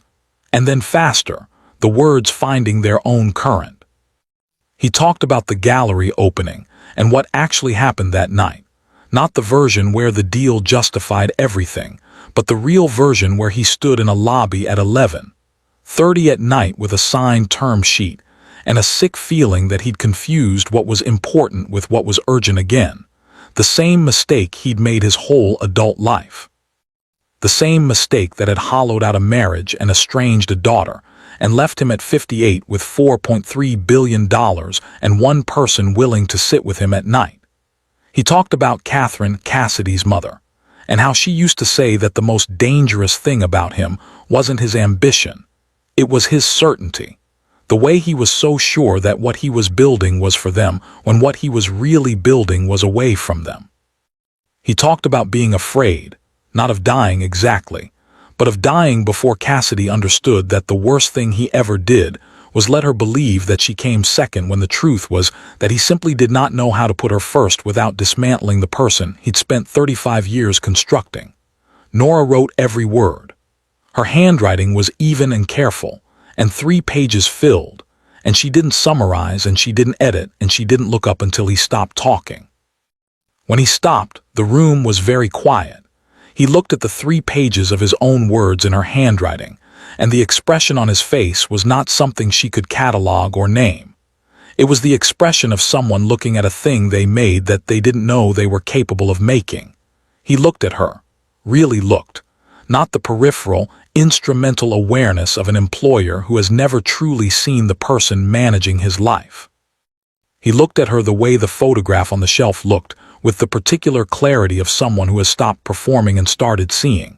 And then faster, the words finding their own current. He talked about the gallery opening and what actually happened that night. Not the version where the deal justified everything, but the real version where he stood in a lobby at 11:30 at night with a signed term sheet, and a sick feeling that he'd confused what was important with what was urgent again. The same mistake he'd made his whole adult life. The same mistake that had hollowed out a marriage and estranged a daughter, and left him at 58 with $4.3 billion and one person willing to sit with him at night. He talked about Catherine, Cassidy's mother, and how she used to say that the most dangerous thing about him wasn't his ambition. It was his certainty. The way he was so sure that what he was building was for them when what he was really building was away from them. He talked about being afraid, not of dying exactly, but of dying before Cassidy understood that the worst thing he ever did was let her believe that she came second when the truth was that he simply did not know how to put her first without dismantling the person he'd spent 35 years constructing. Nora wrote every word. Her handwriting was even and careful, and 3 pages filled, and she didn't summarize and she didn't edit and she didn't look up until he stopped talking. When he stopped, the room was very quiet. He looked at the 3 pages of his own words in her handwriting, and the expression on his face was not something she could catalog or name. It was the expression of someone looking at a thing they made that they didn't know they were capable of making. He looked at her, really looked, not the peripheral, instrumental awareness of an employer who has never truly seen the person managing his life. He looked at her the way the photograph on the shelf looked, with the particular clarity of someone who has stopped performing and started seeing.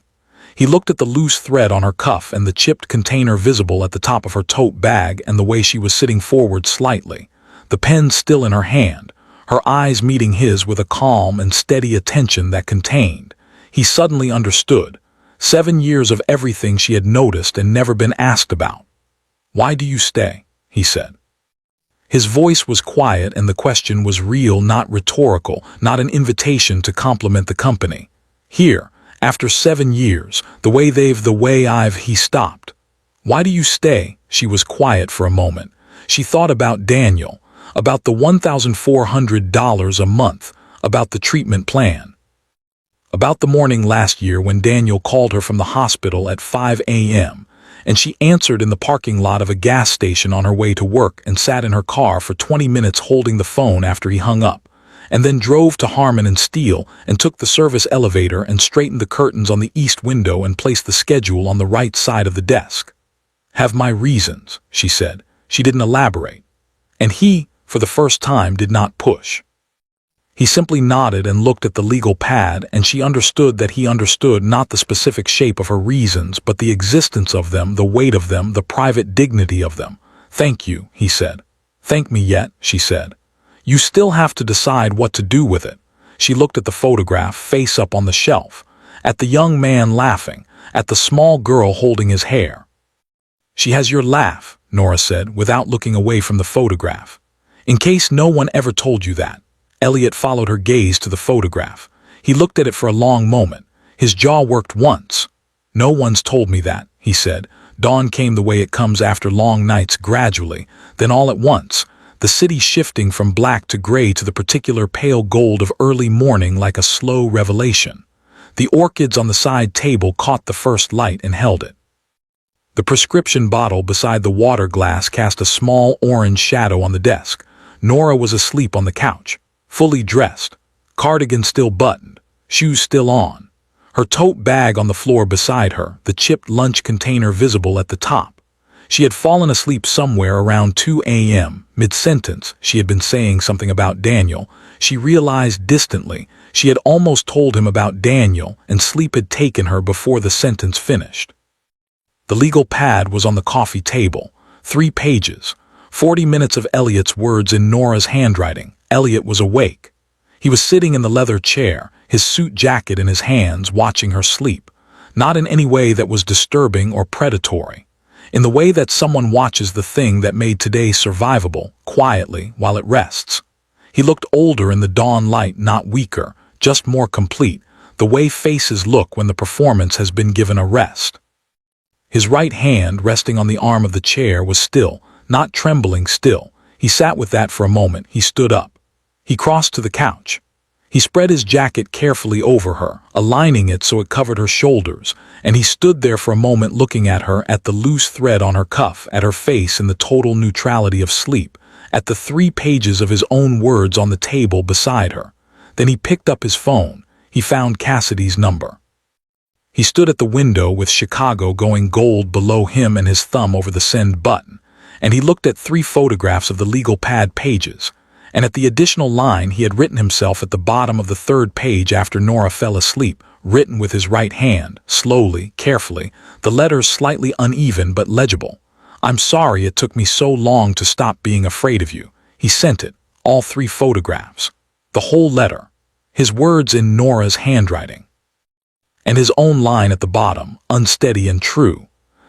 He looked at the loose thread on her cuff and the chipped container visible at the top of her tote bag and the way she was sitting forward slightly, the pen still in her hand, her eyes meeting his with a calm and steady attention that contained. He suddenly understood. 7 years of everything she had noticed and never been asked about. "Why do you stay?" he said. His voice was quiet and the question was real, not rhetorical, not an invitation to compliment the company. Here, after 7 years, the way I've, he stopped. "Why do you stay?" She was quiet for a moment. She thought about Daniel, about the $1,400 a month, about the treatment plan. About the morning last year when Daniel called her from the hospital at 5 a.m., and she answered in the parking lot of a gas station on her way to work and sat in her car for 20 minutes holding the phone after he hung up, and then drove to Harmon and Steele and took the service elevator and straightened the curtains on the east window and placed the schedule on the right side of the desk. "Have my reasons," she said. She didn't elaborate. And he, for the first time, did not push. He simply nodded and looked at the legal pad, and she understood that he understood not the specific shape of her reasons, but the existence of them, the weight of them, the private dignity of them. "Thank you," he said. "Thank me yet," she said. "You still have to decide what to do with it." She looked at the photograph face up on the shelf, at the young man laughing, at the small girl holding his hair. "She has your laugh," Nora said, without looking away from the photograph. "In case no one ever told you that." Elliot followed her gaze to the photograph. He looked at it for a long moment. His jaw worked once. "No one's told me that," he said. Dawn came the way it comes after long nights, gradually, then all at once, the city shifting from black to gray to the particular pale gold of early morning like a slow revelation. The orchids on the side table caught the first light and held it. The prescription bottle beside the water glass cast a small orange shadow on the desk. Nora was asleep on the couch, fully dressed, cardigan still buttoned, shoes still on, her tote bag on the floor beside her, the chipped lunch container visible at the top. She had fallen asleep somewhere around 2 a.m. Mid-sentence, she had been saying something about Daniel. She realized distantly she had almost told him about Daniel, and sleep had taken her before the sentence finished. The legal pad was on the coffee table, 3 pages, 40 minutes of Elliot's words in Nora's handwriting. Elliot was awake. He was sitting in the leather chair, his suit jacket in his hands, watching her sleep, not in any way that was disturbing or predatory, in the way that someone watches the thing that made today survivable, quietly, while it rests. He looked older in the dawn light, not weaker, just more complete, the way faces look when the performance has been given a rest. His right hand, resting on the arm of the chair, was still, not trembling, still. He sat with that for a moment. He stood up. He crossed to the couch. He spread his jacket carefully over her, aligning it so it covered her shoulders, and he stood there for a moment looking at her, at the loose thread on her cuff, at her face in the total neutrality of sleep, at the 3 pages of his own words on the table beside her. Then he picked up his phone. He found Cassidy's number. He stood at the window with Chicago going gold below him and his thumb over the send button, and he looked at 3 photographs of the legal pad pages, and at the additional line he had written himself at the bottom of the 3rd page after Nora fell asleep, written with his right hand, slowly, carefully, the letters slightly uneven but legible. "I'm sorry it took me so long to stop being afraid of you." He sent it, all 3 photographs. The whole letter. his words in Nora's handwriting, and his own line at the bottom, unsteady and true.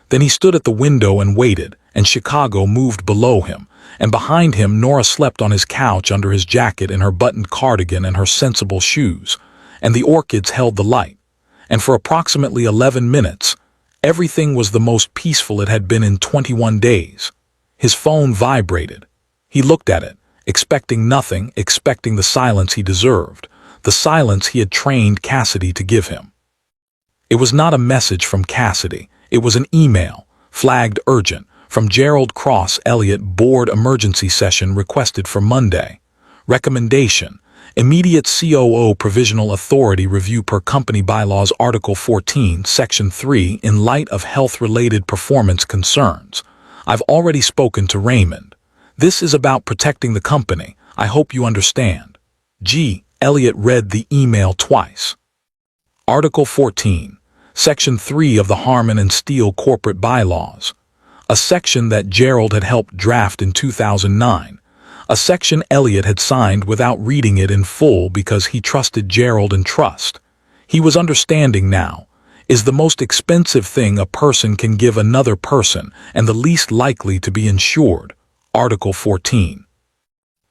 Then he stood at the window and waited, and Chicago moved below him, and behind him Nora slept on his couch under his jacket in her buttoned cardigan and her sensible shoes, and the orchids held the light. And for approximately 11 minutes, everything was the most peaceful it had been in 21 days. His phone vibrated. He looked at it, expecting nothing, expecting the silence he deserved, the silence he had trained Cassidy to give him. It was not a message from Cassidy. It was an email, flagged urgent, from Gerald Cross. Elliot, board emergency session requested for Monday. Recommendation: immediate COO provisional authority review per company bylaws Article 14, Section 3 in light of health-related performance concerns. I've already spoken to Raymond. This is about protecting the company. I hope you understand. Elliot read the email twice. Article 14, Section 3 of the Harmon and Steele corporate bylaws. A section that Gerald had helped draft in 2009. A section Elliot had signed without reading it in full because he trusted Gerald, and trust, he was understanding now, is the most expensive thing a person can give another person and the least likely to be insured. Article 14.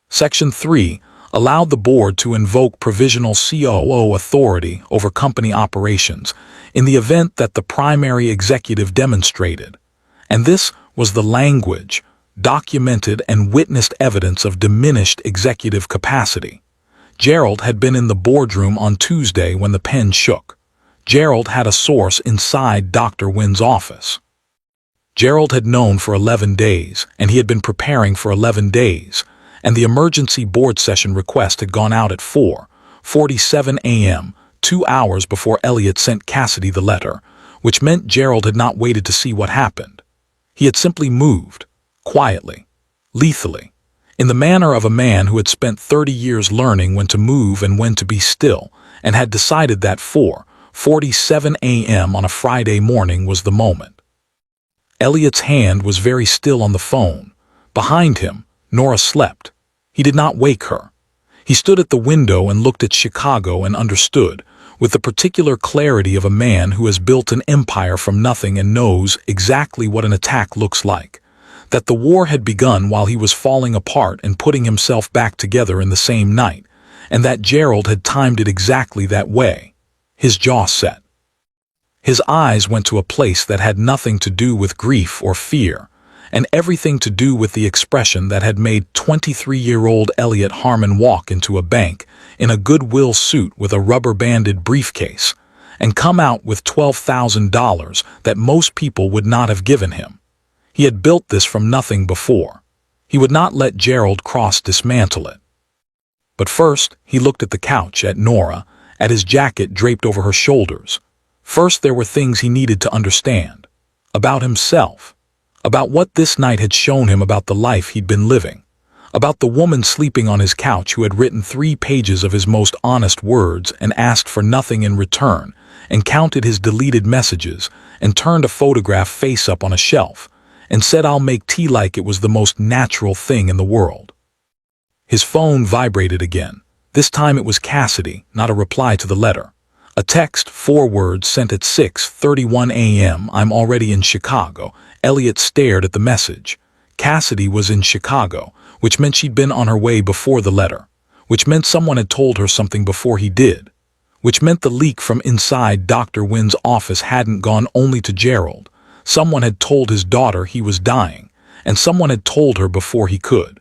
Section 3 allowed the board to invoke provisional COO authority over company operations in the event that the primary executive demonstrated, and this was the language, documented and witnessed evidence of diminished executive capacity. Gerald had been in the boardroom on Tuesday when the pen shook. Gerald had a source inside Dr. Wynn's office. Gerald had known for 11 days, and he had been preparing for 11 days, and the emergency board session request had gone out at 4:47 a.m., 2 hours before Elliot sent Cassidy the letter, which meant Gerald had not waited to see what happened. He had simply moved, quietly, lethally, in the manner of a man who had spent 30 years learning when to move and when to be still, and had decided that 4:47 a.m. on a Friday morning was the moment. Elliot's hand was very still on the phone. Behind him, Nora slept. He did not wake her. He stood at the window and looked at Chicago and understood, with the particular clarity of a man who has built an empire from nothing and knows exactly what an attack looks like, that the war had begun while he was falling apart and putting himself back together in the same night, and that Gerald had timed it exactly that way. His jaw set. His eyes went to a place that had nothing to do with grief or fear, and everything to do with the expression that had made 23-year-old Elliot Harmon walk into a bank in a Goodwill suit with a rubber-banded briefcase and come out with $12,000 that most people would not have given him. He had built this from nothing before. He would not let Gerald Cross dismantle it. But first, he looked at the couch, at Nora, at his jacket draped over her shoulders. First, there were things he needed to understand. About himself. About what this night had shown him about the life he'd been living. About the woman sleeping on his couch who had written 3 pages of his most honest words and asked for nothing in return, and counted his deleted messages, and turned a photograph face up on a shelf, and said, "I'll make tea," like it was the most natural thing in the world. His phone vibrated again. This time it was Cassidy, not a reply to the letter. A text, 4 words, sent at 6:31 a.m. "I'm already in Chicago." Elliot stared at the message. Cassidy was in Chicago, which meant she'd been on her way before the letter, which meant someone had told her something before he did, which meant the leak from inside Dr. Wynn's office hadn't gone only to Gerald. Someone had told his daughter he was dying, and someone had told her before he could.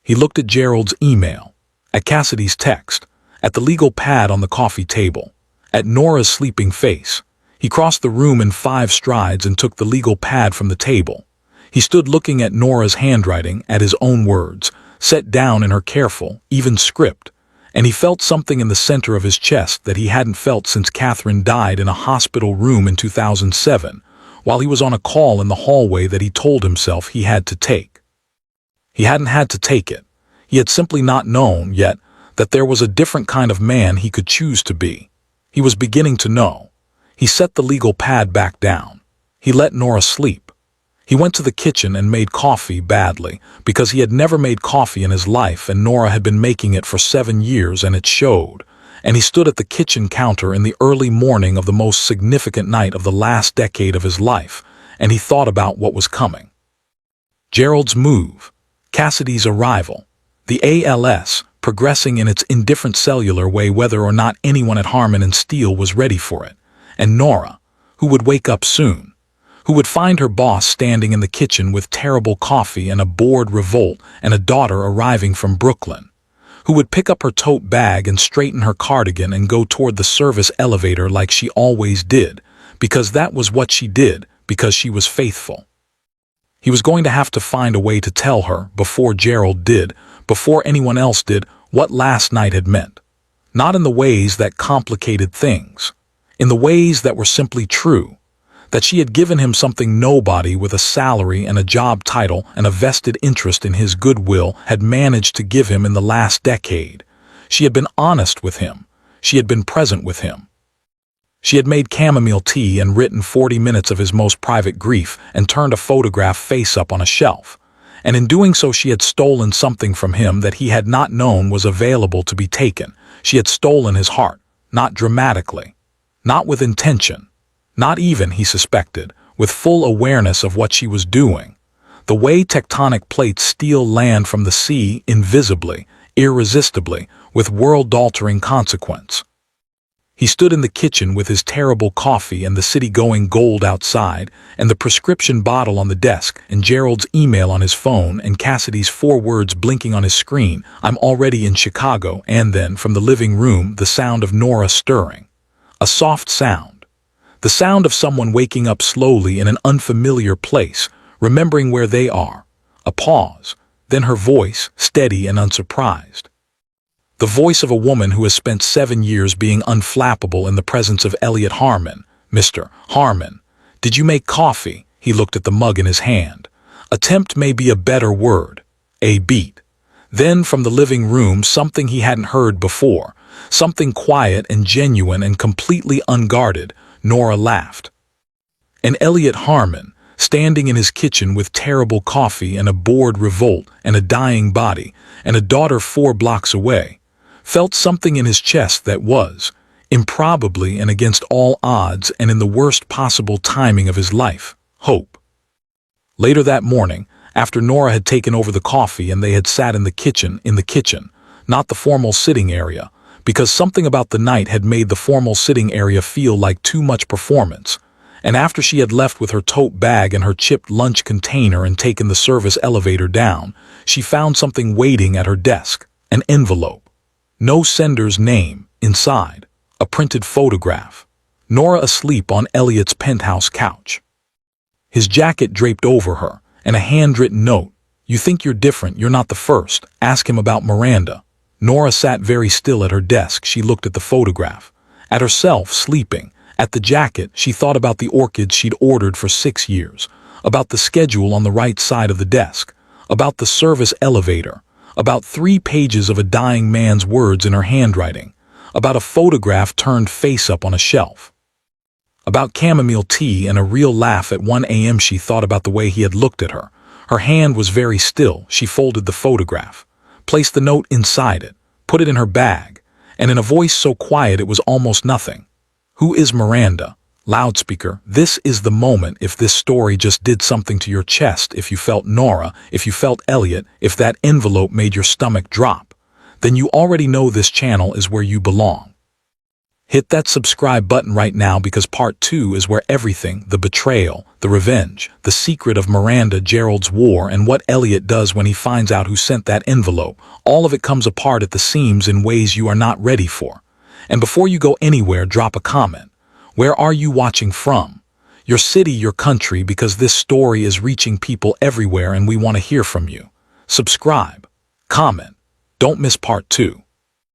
He looked at Gerald's email, at Cassidy's text, at the legal pad on the coffee table, at Nora's sleeping face. He crossed the room in 5 strides and took the legal pad from the table. He stood looking at Nora's handwriting, at his own words, set down in her careful, even script, and he felt something in the center of his chest that he hadn't felt since Catherine died in a hospital room in 2007, while he was on a call in the hallway that he told himself he had to take. He hadn't had to take it. He had simply not known yet that there was a different kind of man he could choose to be. He was beginning to know. He set the legal pad back down. He let Nora sleep. He went to the kitchen and made coffee badly, because he had never made coffee in his life and Nora had been making it for 7 years and it showed. and he stood at the kitchen counter in the early morning of the most significant night of the last decade of his life, and he thought about what was coming. Gerald's move, Cassidy's arrival, the ALS progressing in its indifferent cellular way whether or not anyone at Harmon and Steele was ready for it, and Nora, who would wake up soon, who would find her boss standing in the kitchen with terrible coffee and a bored revolt and a daughter arriving from Brooklyn, who would pick up her tote bag and straighten her cardigan and go toward the service elevator like she always did, because that was what she did, because she was faithful. He was going to have to find a way to tell her, before Gerald did, before anyone else did, what last night had meant. Not in the ways that complicated things, in the ways that were simply true, that she had given him something nobody with a salary and a job title and a vested interest in his goodwill had managed to give him in the last decade. She had been honest with him. She had been present with him. She had made chamomile tea and written 40 minutes of his most private grief and turned a photograph face up on a shelf. And in doing so she had stolen something from him that he had not known was available to be taken. She had stolen his heart, not dramatically, not with intention, not even, he suspected, with full awareness of what she was doing. The way tectonic plates steal land from the sea invisibly, irresistibly, with world-altering consequence. He stood in the kitchen with his terrible coffee and the city going gold outside, and the prescription bottle on the desk, and Gerald's email on his phone, and Cassidy's 4 words blinking on his screen, "I'm already in Chicago," and then, from the living room, the sound of Nora stirring. A soft sound. The sound of someone waking up slowly in an unfamiliar place, remembering where they are. A pause, then her voice, steady and unsurprised. The voice of a woman who has spent 7 years being unflappable in the presence of Elliot Harmon. "Mr. Harmon, did you make coffee?" He looked at the mug in his hand. Attempt may be a better word. A beat. Then from the living room something he hadn't heard before, something quiet and genuine and completely unguarded. Nora laughed. And Elliot Harmon, standing in his kitchen with terrible coffee and a bored revolt and a dying body and a daughter 4 blocks away, felt something in his chest that was, improbably and against all odds and in the worst possible timing of his life, hope. Later that morning, after Nora had taken over the coffee and they had sat in the kitchen, not the formal sitting area, because something about the night had made the formal sitting area feel like too much performance, and after she had left with her tote bag and her chipped lunch container and taken the service elevator down, she found something waiting at her desk, an envelope. No sender's name, inside, a printed photograph. Nora asleep on Elliot's penthouse couch. His jacket draped over her, and a handwritten note. "You think you're different, you're not the first. Ask him about Miranda." Nora sat very still at her desk. She looked at the photograph, at herself sleeping, at the jacket. She thought about the orchids she'd ordered for 6 years, about the schedule on the right side of the desk, about the service elevator, about 3 pages of a dying man's words in her handwriting, about a photograph turned face up on a shelf, about chamomile tea and a real laugh at 1 a.m. She thought about the way he had looked at her. Her hand was very still. She folded the photograph, placed the note inside it, put it in her bag, and in a voice so quiet it was almost nothing. "Who is Miranda?" Loudspeaker. "This is the moment. If this story just did something to your chest, if you felt Nora, if you felt Elliot, if that envelope made your stomach drop, then you already know this channel is where you belong. Hit that subscribe button right now because part 2 is where everything, the betrayal, the revenge, the secret of Miranda, Gerald's war, and what Elliot does when he finds out who sent that envelope, all of it comes apart at the seams in ways you are not ready for. And before you go anywhere, drop a comment. Where are you watching from? Your city, your country, because this story is reaching people everywhere and we want to hear from you. Subscribe, comment, don't miss part 2.